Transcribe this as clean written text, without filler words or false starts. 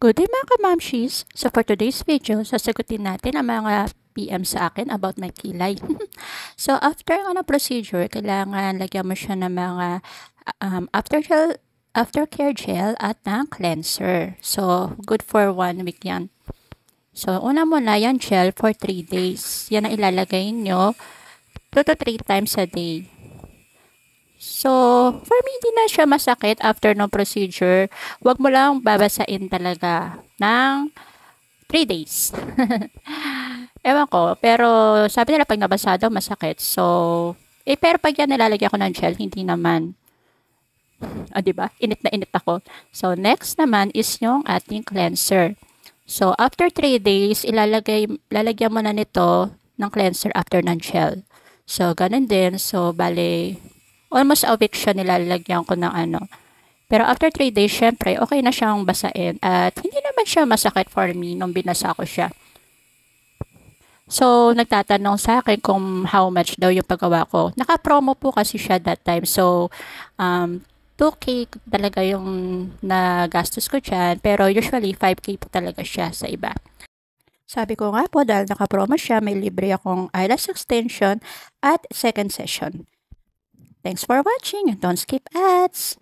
Good day mga kamamshis! So for today's video, sasagutin natin ang mga PM sa akin about my kilay. So after procedure, kailangan lagyan mo siya ng mga aftercare gel at ng cleanser. So good for 1 week yan. So una muna yan gel for 3 days. Yan ang ilalagay nyo 2 to 3 times a day. So, for me, hindi na siya masakit after no procedure. Huwag mo lang babasain talaga ng 3 days. Ewan ko, pero sabi nila pag nabasa daw masakit. So, pero pag yan nilalagyan ko ng gel, hindi naman. Diba? Init na init ako. So, next naman is yung ating cleanser. So, after 3 days, lalagyan mo na nito ng cleanser after ng gel. So, ganun din. So, bale, almost a week siya nilalagyan ko ng ano. Pero after 3 days, syempre, okay na siyang basain. At hindi naman siya masakit for me nung binasa ko siya. So, nagtatanong sa akin kung how much daw yung paggawa ko. Naka-promo po kasi siya that time. So, 2K talaga yung nagastos ko dyan. Pero usually, 5K po talaga siya sa iba. Sabi ko nga po, dahil naka-promo siya, may libre akong eyelash extension at second session. Thanks for watching and don't skip ads!